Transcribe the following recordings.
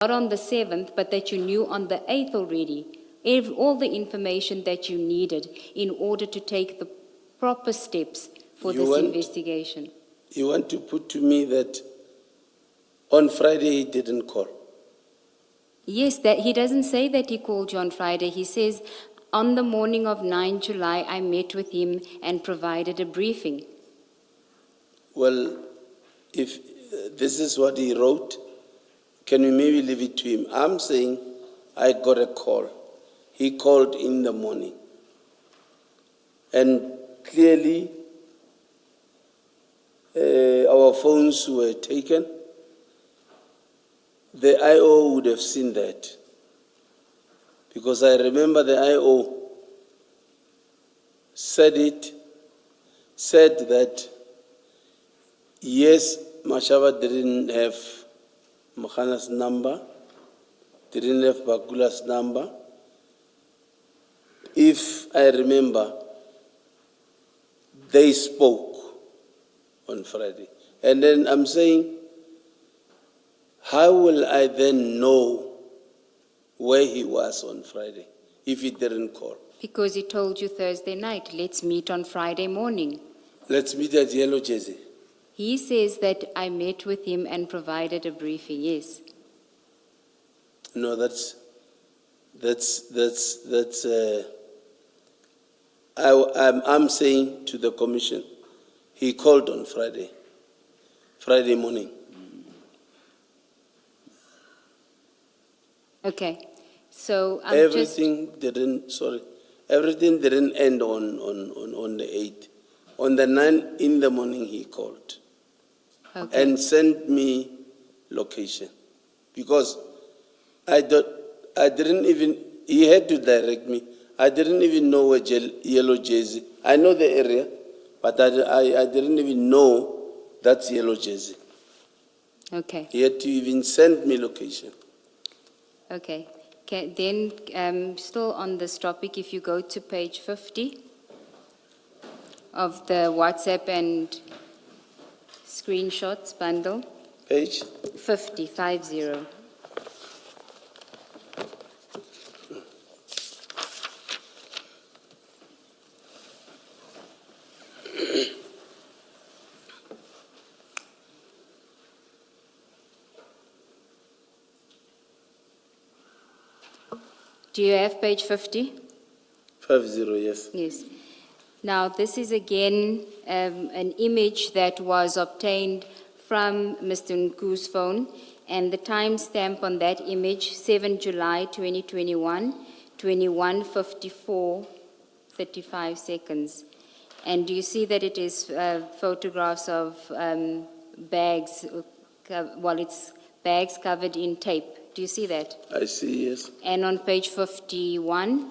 not on the 7th, but that you knew on the 8th already, all the information that you needed in order to take the proper steps for this investigation. You want to put to me that on Friday he didn't call? Yes, that he doesn't say that he called you on Friday. He says, on the morning of 9 July, I met with him and provided a briefing. Well, if this is what he wrote, can we maybe leave it to him? I'm saying I got a call. He called in the morning. And clearly, our phones were taken. The IO would have seen that. Because I remember the IO said that, yes, Mashaba didn't have Makhana's number, didn't have Bagula's number. If I remember, they spoke on Friday. And then I'm saying, how will I then know where he was on Friday if he didn't call? Because he told you Thursday night, let's meet on Friday morning. Let's meet at Yellow Jersey. He says that I met with him and provided a briefing, yes. No, I'm saying to the commission, he called on Friday morning. Okay, so everything didn't end on the 8th. On the 9th in the morning, he called and sent me location because he had to direct me. I didn't even know where Yellow Jersey. I know the area, but I didn't even know that's Yellow Jersey. Okay. He had to even send me location. Okay. Then, still on this topic, if you go to page 50 of the WhatsApp and screenshots bundle. Page? 50, 50. Do you have page 50? 50, yes. Yes. Now, this is again an image that was obtained from Mr. Nku's phone, and the timestamp on that image, 7 July 2021, 21:54, 35 seconds. And do you see that it is photographs of bags, it's bags covered in tape. Do you see that? I see, yes. And on page 51,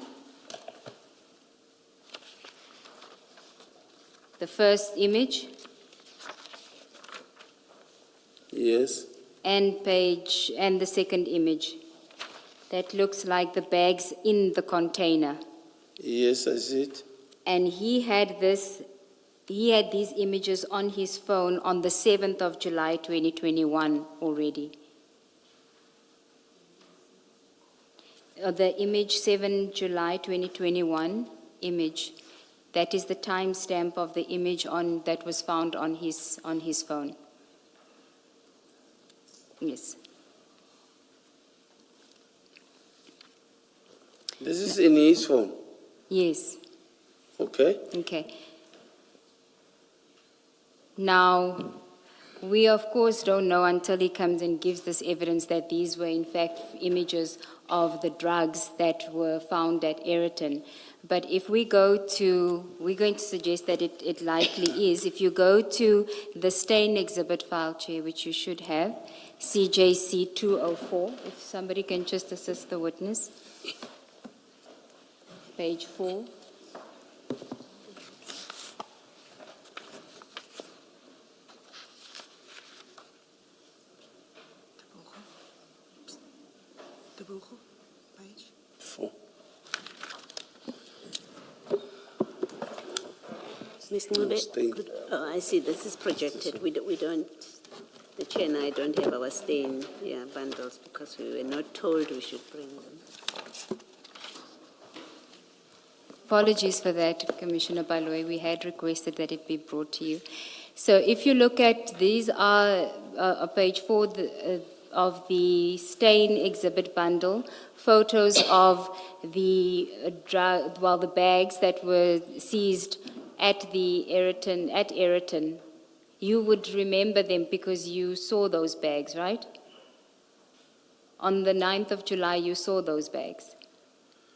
the first image. Yes. And the second image. That looks like the bags in the container. Yes, I see it. And he had these images on his phone on the 7th of July 2021 already. The image 7 July 2021 image, that is the timestamp of the image that was found on his phone. Yes. This is in his phone? Yes. Okay. Okay. Now, we of course don't know until he comes and gives this evidence that these were in fact images of the drugs that were found at Aeroton. But if we're going to suggest that it likely is, if you go to the stain exhibit file, Chair, which you should have, CJC 204, if somebody can just assist the witness. Page 4. Page 4. Ms. Ncube, I see this is projected. We don't. The chair and I don't have our stain bundles because we were not told we should bring them. Apologies for that, Commissioner Baloy. We had requested that it be brought to you. So if you look at, these are page 4 of the stain exhibit bundle, photos of the the bags that were seized at the Aeroton. You would remember them because you saw those bags, right? On the 9th of July, you saw those bags.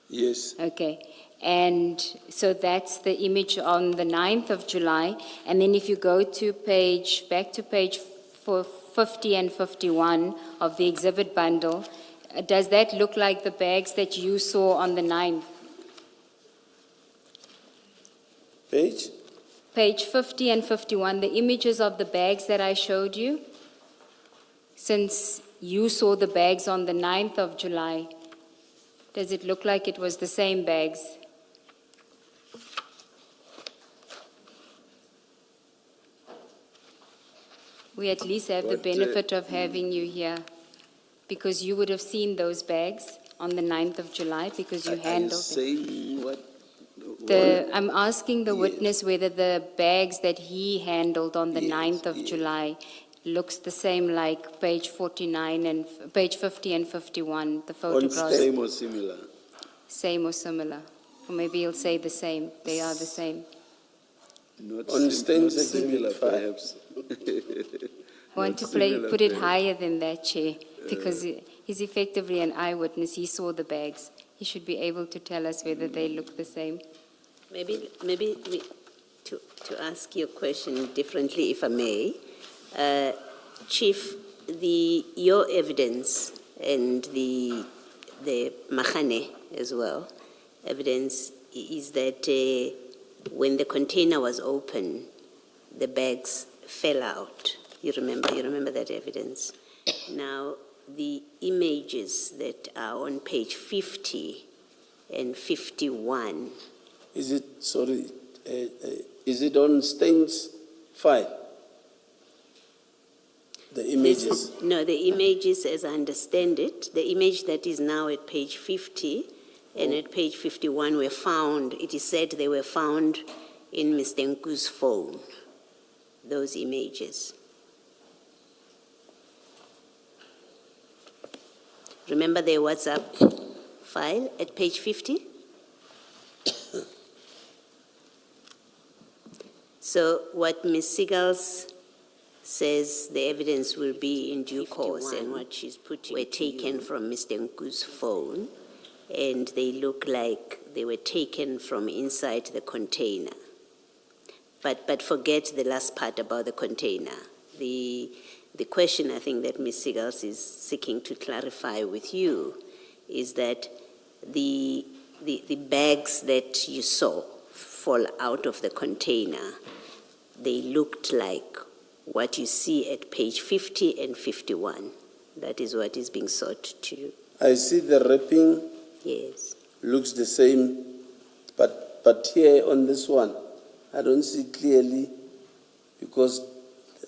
Yes. Okay. And so that's the image on the 9th of July. And then if you go to back to page 50 and 51 of the exhibit bundle, does that look like the bags that you saw on the 9th? Page? Page 50 and 51, the images of the bags that I showed you, since you saw the bags on the 9th of July, does it look like it was the same bags? We at least have the benefit of having you here, because you would have seen those bags on the 9th of July because you handled them. Saying what? I'm asking the witness whether the bags that he handled on the 9th of July looks the same like page 49 and page 50 and 51, the photographs. Same or similar? Same or similar. Or maybe he'll say the same. They are the same. Not on stains similar, perhaps. Want to put it higher than that, Chair, because he's effectively an eyewitness. He saw the bags. He should be able to tell us whether they look the same. Maybe to ask your question differently, if I may, Chief, your evidence and the Mahane as well, evidence is that when the container was open, the bags fell out. You remember that evidence. Now, the images that are on page 50 and 51. Is it on stains file? The images? No, the images, as I understand it, the image that is now at page 50 and at page 51 were found, it is said they were found in Mr. Nku's phone, those images. Remember the WhatsApp file at page 50? So what Ms. Segeels says the evidence will be in due course, and what she's putting were taken from Mr. Nku's phone, and they look like they were taken from inside the container. But forget the last part about the container. The question I think that Ms. Segeels is seeking to clarify with you is that the bags that you saw fall out of the container, they looked like what you see at page 50 and 51. That is what is being sought to. I see the wrapping. Yes. Looks the same, but here on this one, I don't see clearly, because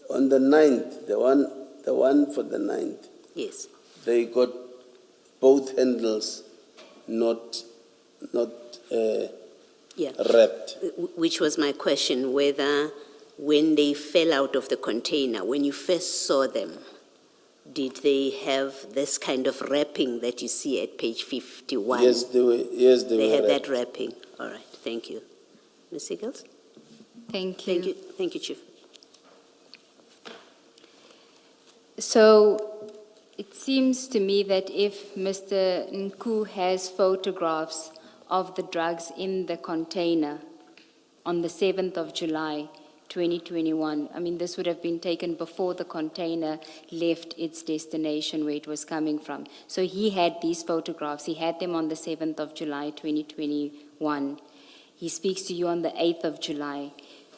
on the 9th, the one for the 9th, Yes. they got both handles not wrapped. Which was my question, whether when they fell out of the container, when you first saw them, did they have this kind of wrapping that you see at page 51? Yes, they were. They had wrapped. that wrapping. All right, thank you. Ms. Segeels? Thank you. Thank you, Chief. So it seems to me that if Mr. Nku has photographs of the drugs in the container on the 7th of July, 2021, I mean, this would have been taken before the container left its destination where it was coming from. So he had these photographs. He had them on the 7th of July, 2021. He speaks to you on the 8th of July.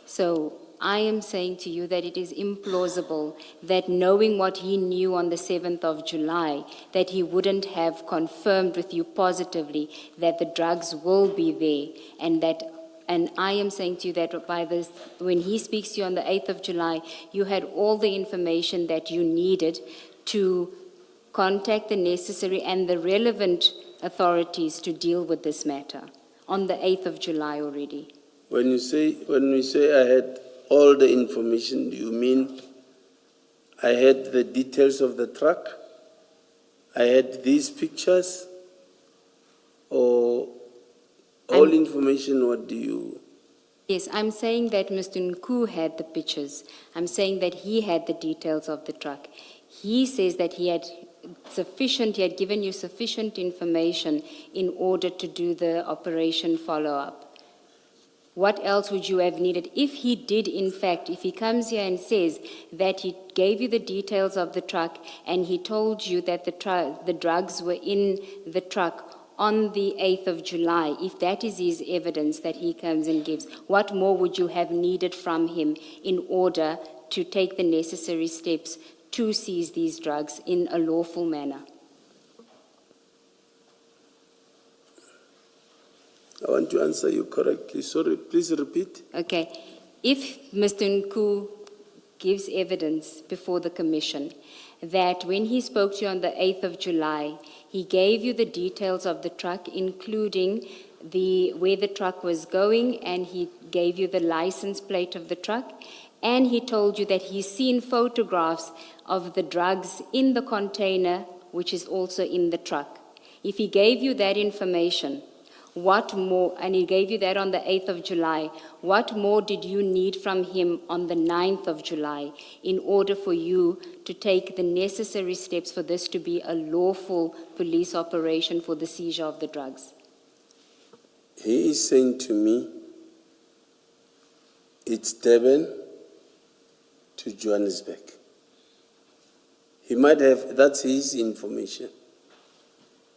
So I am saying to you that it is implausible that knowing what he knew on the 7th of July, that he wouldn't have confirmed with you positively that the drugs will be there and that And I am saying to you that by this, when he speaks to you on the 8th of July, you had all the information that you needed to contact the necessary and the relevant authorities to deal with this matter on the 8th of July already. When you say I had all the information, do you mean I had the details of the truck? I had these pictures? Or all information, what do you... Yes, I'm saying that Mr. Ncube had the pictures. I'm saying that he had the details of the truck. He says that he had given you sufficient information in order to do the operation follow-up. What else would you have needed? If he did, in fact, if he comes here and says that he gave you the details of the truck and he told you that the drugs were in the truck on the 8th of July, if that is his evidence that he comes and gives, what more would you have needed from him in order to take the necessary steps to seize these drugs in a lawful manner? I want to answer you correctly. Sorry, please repeat. Okay. If Mr. Ncube gives evidence before the commission that when he spoke to you on the 8th of July, he gave you the details of the truck, including where the truck was going, and he gave you the license plate of the truck, and he told you that he's seen photographs of the drugs in the container, which is also in the truck. If he gave you that information, what more, and he gave you that on the 8th of July, what more did you need from him on the 9th of July in order for you to take the necessary steps for this to be a lawful police operation for the seizure of the drugs? He is saying to me, it's Durban to Johannesburg. He might have, that's his information.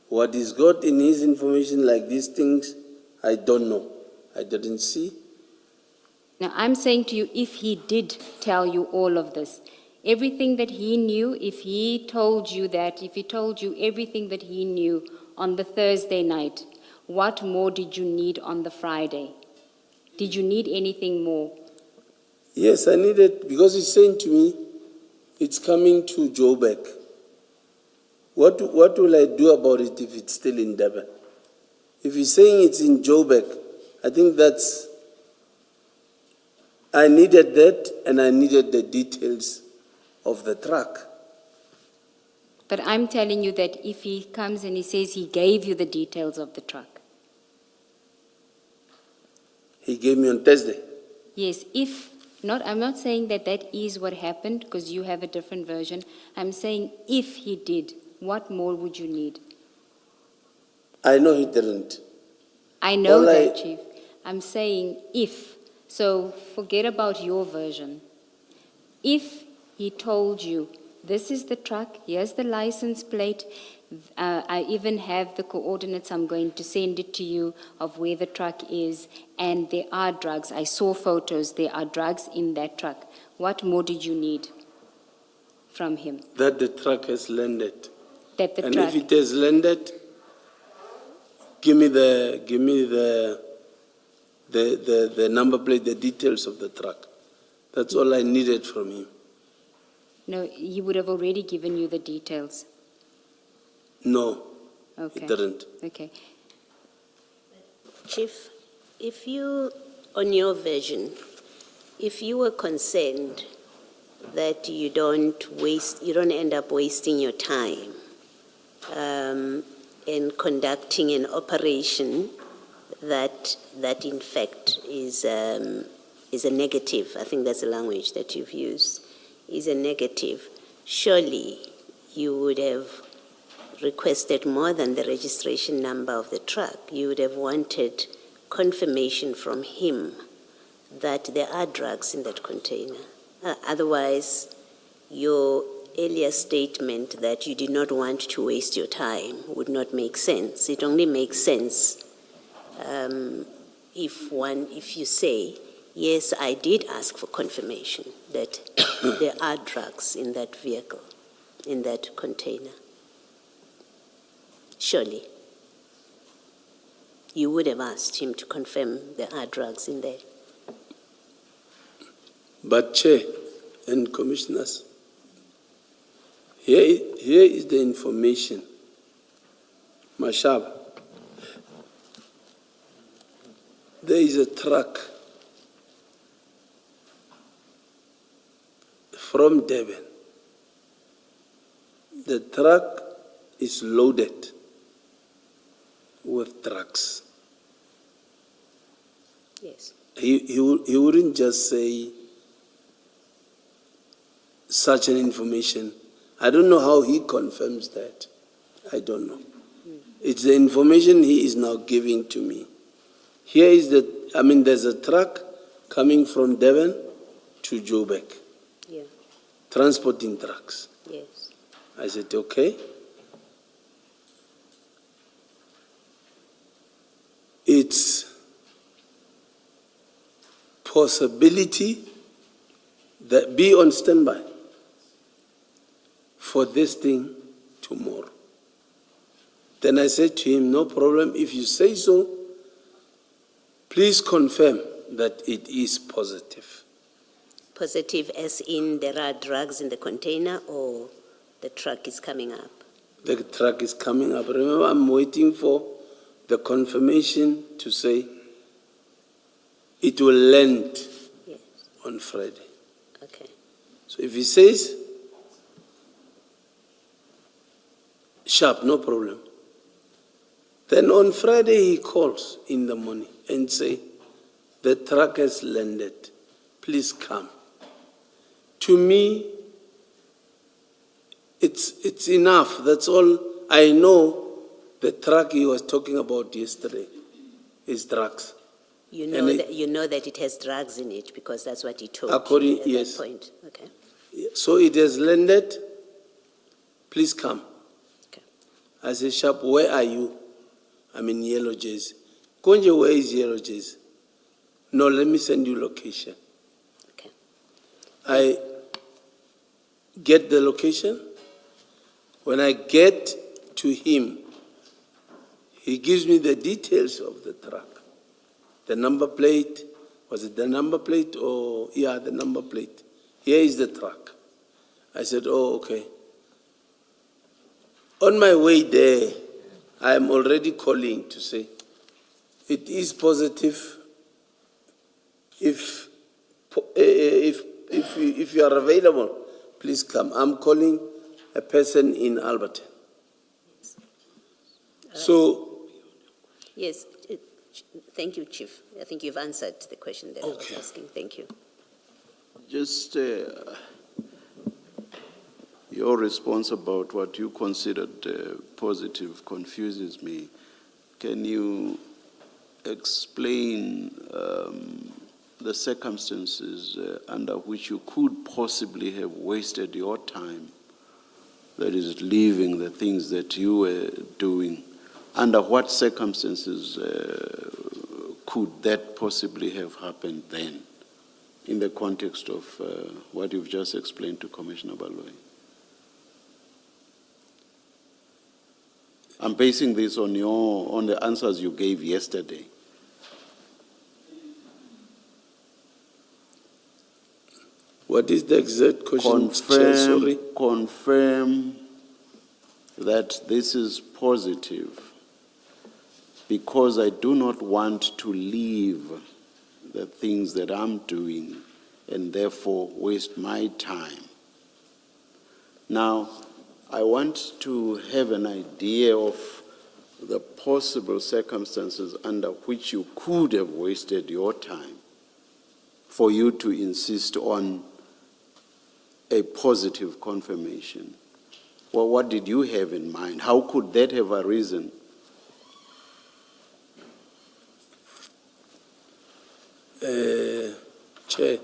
What he's got in his information, like these things, I don't know. I didn't see. Now, I'm saying to you, if he did tell you all of this, everything that he knew, if he told you everything that he knew on the Thursday night, what more did you need on the Friday? Did you need anything more? Yes, I needed, because he's saying to me, it's coming to Joburg. What will I do about it if it's still in Durban? If he's saying it's in Joburg, I think I needed that, and I needed the details of the truck. But I'm telling you that if he comes and he says he gave you the details of the truck. He gave me on Thursday. Yes, I'm not saying that is what happened, because you have a different version. I'm saying if he did, what more would you need? I know he didn't. I know that, Chief. I'm saying if. So forget about your version. If he told you, this is the truck, here's the license plate, I even have the coordinates, I'm going to send it to you of where the truck is, and there are drugs. I saw photos, there are drugs in that truck. What more did you need from him? That the truck has landed. And if it has landed, give me the number plate, the details of the truck. That's all I needed from him. No, he would have already given you the details. No, Okay. he didn't. Okay. Chief, on your version, if you were concerned that you don't end up wasting your time in conducting an operation that in fact is a negative, I think that's the language that you've used, is a negative, surely you would have requested more than the registration number of the truck. You would have wanted confirmation from him that there are drugs in that container. Otherwise, your earlier statement that you did not want to waste your time would not make sense. It only makes sense if you say, yes, I did ask for confirmation that there are drugs in that vehicle, in that container. Surely. You would have asked him to confirm there are drugs in there. But Chair and Commissioners, here is the information. Mashab, there is a truck from Devon. The truck is loaded with drugs. Yes. He wouldn't just say such an information. I don't know how he confirms that. I don't know. It's the information he is now giving to me. Here is there's a truck coming from Devon to Joburg, Yeah. transporting drugs. Yes. I said, okay. It's possibility that be on standby for this thing tomorrow. Then I said to him, no problem, if you say so, please confirm that it is positive. Positive as in there are drugs in the container, or the truck is coming up? The truck is coming up. Remember, I'm waiting for the confirmation to say it will land Yes. on Friday. Okay. So if he says, sharp, no problem. Then on Friday he calls in the morning and say, the truck has landed, please come. To me, it's enough. That's all I know. The truck he was talking about yesterday is drugs. You know that it has drugs in it because that's what he told According- you at yes. that point. Okay. So it has landed, please come. Okay. I said, Sharp, where are you? I'm in Yellow Jersey. Konje, where is Yellow Jersey? No, let me send you location. Okay. I get the location. When I get to him, he gives me the details of the truck. The number plate, was it the number plate or, yeah, the number plate. Here is the truck. I said, oh, okay. On my way there, I am already calling to say, it is positive. If you are available, please come. I'm calling a person in Alberton. So, Yes. Thank you, Chief. I think you've answered the question that I was Okay. asking. Thank you. Just your response about what you considered positive confuses me. Can you explain the circumstances under which you could possibly have wasted your time, that is, leaving the things that you were doing? Under what circumstances could that possibly have happened then, in the context of what you've just explained to Commissioner Baloyi? I'm basing this on the answers you gave yesterday. what is the exact question, Chair? Sorry. Confirm that this is positive, because I do not want to leave the things that I'm doing and therefore waste my time. Now, I want to have an idea of the possible circumstances under which you could have wasted your time for you to insist on a positive confirmation. Well, what did you have in mind? How could that have arisen? Chair,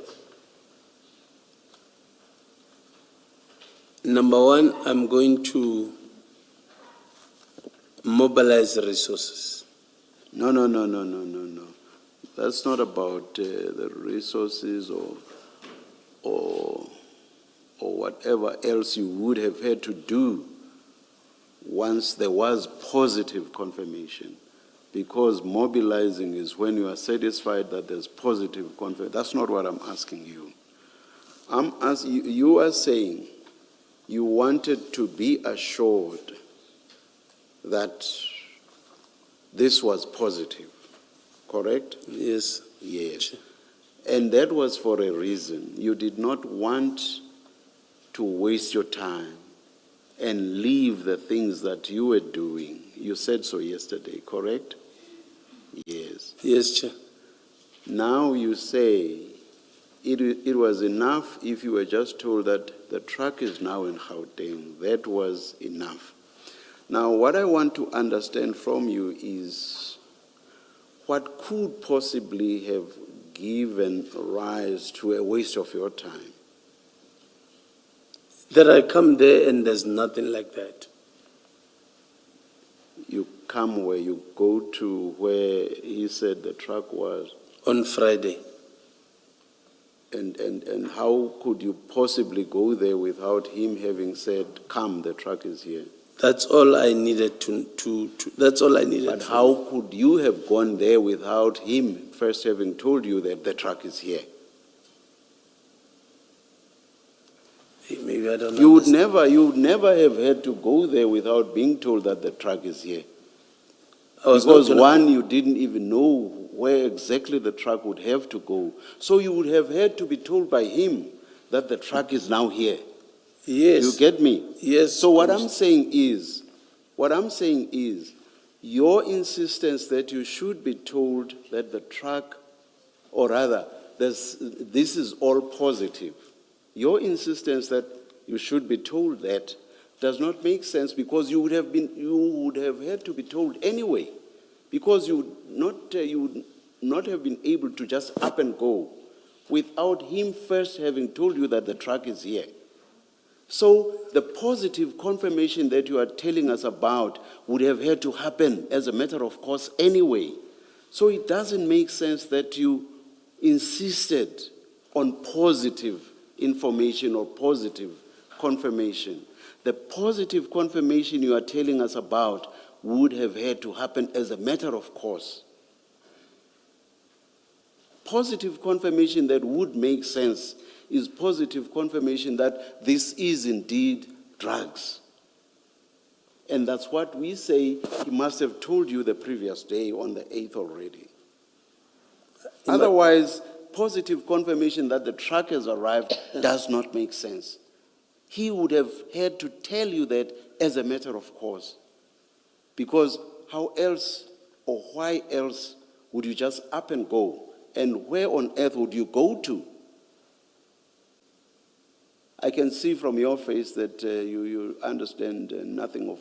number one, I'm going to mobilize resources. No. That's not about the resources or whatever else you would have had to do once there was positive confirmation. because mobilizing is when you are satisfied that there's positive confidence. That's not what I'm asking you. You are saying you wanted to be assured that this was positive, correct? Yes. Yes. And that was for a reason. You did not want to waste your time and leave the things that you were doing. You said so yesterday, correct? Yes. Yes, Chair. Now you say it was enough if you were just told that the truck is now in Gauteng. That was enough. Now, what I want to understand from you is what could possibly have given rise to a waste of your time? That I come there and there's nothing like that. You come where you go to where he said the truck was, On Friday. and how could you possibly go there without him having said, come, the truck is here? That's all I needed that's all I needed. But how could you have gone there without him first having told you that the truck is here? Maybe I don't know. You would never have had to go there without being told that the truck is here. Because one, you didn't even know where exactly the truck would have to go. So you would have had to be told by him that the truck is now here. Yes. You get me? Yes. So what I'm saying is, your insistence that you should be told that the truck, or rather, this is all positive. Your insistence that you should be told that does not make sense, because you would have had to be told anyway, because you would not have been able to just up and go without him first having told you that the truck is here. So the positive confirmation that you are telling us about would have had to happen as a matter of course anyway. So it doesn't make sense that you insisted on positive information or positive confirmation. The positive confirmation you are telling us about would have had to happen as a matter of course. Positive confirmation that would make sense is positive confirmation that this is indeed drugs. And that's what we say he must have told you the previous day on the 8th already. Otherwise, positive confirmation that the truck has arrived does not make sense. He would have had to tell you that as a matter of course. Because how else or why else would you just up and go? And where on earth would you go to? I can see from your face that you understand nothing of